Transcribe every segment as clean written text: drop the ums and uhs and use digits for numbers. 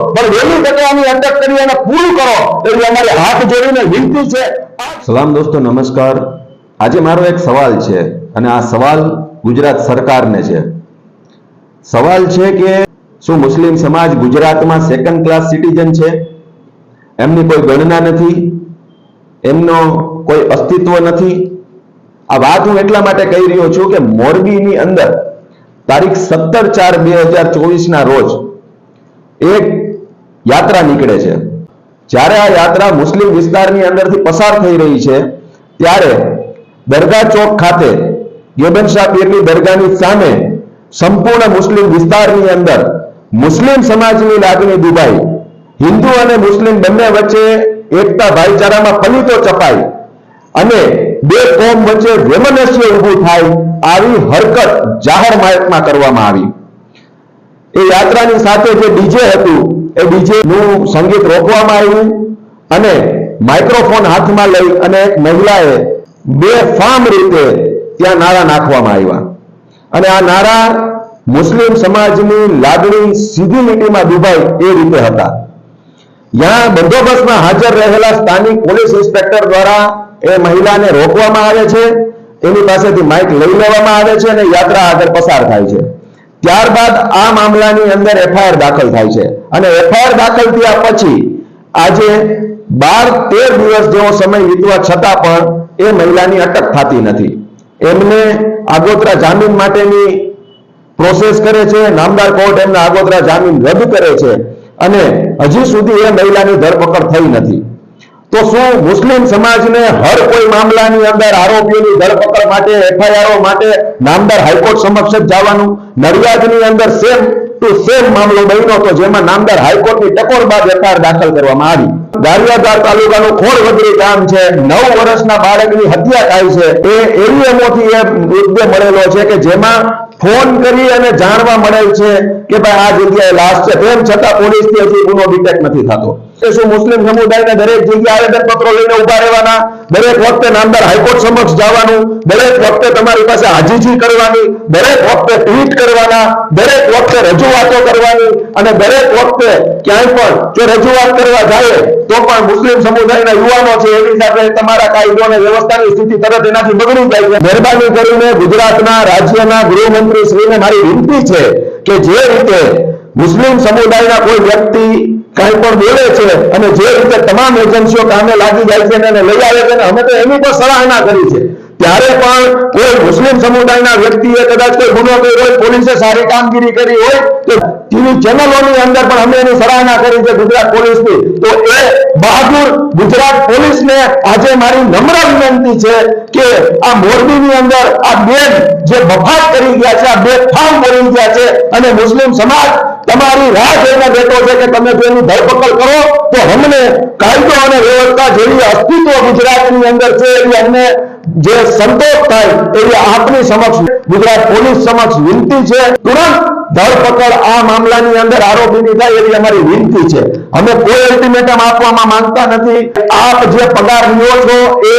પણ વહેલી તકે આની અટક કરી અને પૂરું કરો એવી અમારી હાથ જોડીને વિનંતી છે। સલામ દોસ્તો, નમસ્કાર। આજે મારો એક સવાલ છે અને આ સવાલ ગુજરાત સરકારને છે। સવાલ છે કે શું મુસ્લિમ સમાજ ગુજરાતમાં સેકન્ડ ક્લાસ સિટીઝન છે? એમની કોઈ ગણના નથી, એમનો કોઈ અસ્તિત્વ નથી। આ વાત હું એટલા માટે કહી રહ્યો છું કે મોરબીની અંદર તારીખ 17/4/2024 ના રોજ એક યાત્રા નીકળે છે। જ્યારે આ યાત્રા મુસ્લિમ વિસ્તારની અંદરથી પસાર થઈ રહી છે ત્યારે દરગાહ ચોક ખાતે ગેબન શાહ પીરની દરગાહની સામે સંપૂર્ણ મુસ્લિમ વિસ્તારની અંદર મુસ્લિમ સમાજની લાગણી દુભાઈ, હિન્દુ અને મુસ્લિમ બંને વચ્ચે એકતા ભાઈચારામાં પલીતો ચપાઈ અને બે કોમ વચ્ચે વૈમનસ્ય ઊભું થાય આવી હરકત જાહેર માર્ગમાં કરવામાં આવી। એ યાત્રાની સાથે જે ડીજે હતું એ ડીજે નું સંગીત રોકવામાં આવ્યું અને માઇક્રોફોન હાથમાં લઈ અને એક મહિલાએ બેફામ રીતે ત્યાં નારા નાખવામાં આવ્યા અને આ નારા મુસ્લિમ સમાજની લાગણી સીધી લીટીમાં દુભાઈ એ રીતે હતા। ત્યાં બંદોબસ્તમાં હાજર રહેલા સ્થાનિક પોલીસ ઇન્સ્પેક્ટર દ્વારા એ મહિલાને રોકવામાં આવે છે, એની પાસેથી માઇક લઈ લેવામાં આવે છે અને યાત્રા આગળ પસાર થાય છે। ત્યારબાદ આ મામલાની અંદર એફઆઈઆર દાખલ થાય છે અને એફઆઈઆર દાખલ થયા પછી આજે 12-13 દિવસ જેવો સમય વીતવા છતાં પણ એ મહિલાની અટક થતી નથી। એમને આગોતરા જામીન માટેની પ્રોસેસ કરે છે, નામદાર કોર્ટ એમના આગોતરા જામીન રદ કરે છે અને હજી સુધી એ મહિલાની ધરપકડ થઈ નથી। તો શું મુસ્લિમ સમાજને હર કોઈ મામલાની અંદર આરોપીઓની ધરપકડ માટે, એફઆઈઆર માટે નામદાર હાઈકોર્ટ સમક્ષ જ જવાનું? નડિયાદની અંદર સેમ ટુ સેમ મામલો બન્યો હતો જેમાં નામદાર હાઈકોર્ટની ટકોર બાદ એફઆઈઆર દાખલ કરવામાં આવી। ગારિયાધાર તાલુકાનું ખોડવદરી ગામ છે, 9 વર્ષના બાળકની હત્યા થાય છે। એ એવીએમઓથી એ મૃતદેહ મળેલો છે કે જેમાં ફોન કરી અને જાણવા મળેલ છે કે ભાઈ આ જગ્યાએ લાશ છે, તેમ છતાં પોલીસથી હજી ગુનો ડિટેક્ટ નથી થતો। શું મુસ્લિમ સમુદાયને દરેક જગ્યાએ આવેદનપત્રો લઈને ઉભા રહેવાના, દરેક વખતે નામદાર હાઈકોર્ટ સમક્ષ જવાનું, દરેક વખતે તમારી પાસે હાજીજી કરવાની, દરેક વખતે ટ્વીટ કરવાના, દરેક વખતે રજૂઆતો કરવાની અને દરેક વખતે ક્યાંય પણ જો રજૂઆત કરવા જાય તો પણ મુસ્લિમ સમુદાયના યુવાનો છે એની સાથે તમારા કાયદો અને વ્યવસ્થાની સ્થિતિ તરત એનાથી બગડી જાય છે। મહેરબાની કરીને ગુજરાતના રાજ્યના ગૃહમંત્રી શ્રીને મારી વિનંતી છે કે જે રીતે મુસ્લિમ સમુદાયના કોઈ વ્યક્તિ કઈ પણ બોલે છે અને જે રીતે તમામ એજન્સીઓ કામે લાગી જાય છે અને લઈ આવે છે, અમે તો એની પણ સરાહના કરી છે, ત્યારે પણ કોઈ મુસ્લિમ સમુદાયના વ્યક્તિએ કદાચ કોઈ ગુનો કર્યો હોય, પોલીસે સારી કામગીરી કરી હોય તો ટીવી ચેનલોની અંદર પણ અમે એની સરાહના કરી છે ગુજરાત પોલીસની। તો એ બહાદુર ગુજરાત પોલીસને આજે મારી નમ્ર વિનંતી છે કે આ મોરબીની અંદર આ બેન જે બફાટ કરી ગયા છે, આ બેફામ બોલી ગયા છે અને મુસ્લિમ સમાજ તમારી રાહ જોઈને બેઠો છે કે તમે જો એની ધરપકડ કરો તો અમને કાયદો અને વ્યવસ્થા જેવી અસ્તિત્વ ગુજરાતની અંદર છે એવી અમને જે સંતોષ થાય એવી આપની સમક્ષ ગુજરાત પોલીસ સમક્ષ વિનંતી છે। તુરંત ધરપકડ આ મામલાની અંદર આરોપીની થાય એવી અમારી વિનંતી છે। અમે કોઈ અલ્ટિમેટમ આપવામાં માંગતા નથી। આપ જે પગાર લ્યો છો એ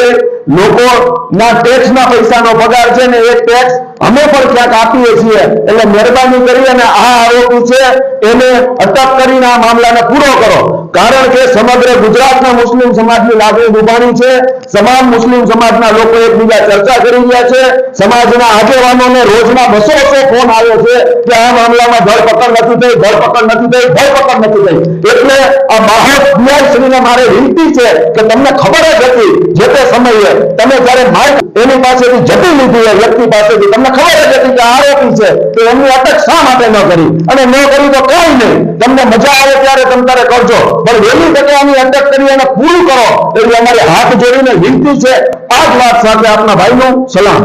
લોકોના ટેક્સના પૈસાનો પગાર છે ને એ ટેક્સ અમે પણ ક્યાંક આપીએ છીએ, એટલે મહેરબાની કરી અને આ આરોપી છે એને અટક કરીને આ મામલાને પૂરો કરો, કારણ કે સમગ્ર ગુજરાતના મુસ્લિમ સમાજની લાગણી દુભાણી છે। તમામ મુસ્લિમ સમાજના લોકો એકબીજા ચર્ચા કરી રહ્યા છે, સમાજના આગેવાનોને રોજના 200 ફોન આવ્યો છે કે આ મામલામાં ધરપકડ નથી થઈ, ધરપકડ નથી થઈ, ધરપકડ નથી થઈ। એટલે આ બાહ્યશ્રીને મારે વિનંતી છે કે તમને ખબર જ હતી જે તે સમયે તમે જ્યારે માઇક એની પાસેથી જતી લીધી એ વ્યક્તિ પાસેથી, તમને ખબર જ હતી કે આરોપી છે તો એમની અટક શા માટે ન કરી, અને ન કરી તો કઈ નહીં, તમને મજા આવે ત્યારે તમે તારે કરજો, પણ વહેલી તકે આની અટક કરી અને પૂરું કરો એવી અમારી હાથ જોડીને વિનંતી છે। આ જ વાત સાથે આપના ભાઈનું સલામ।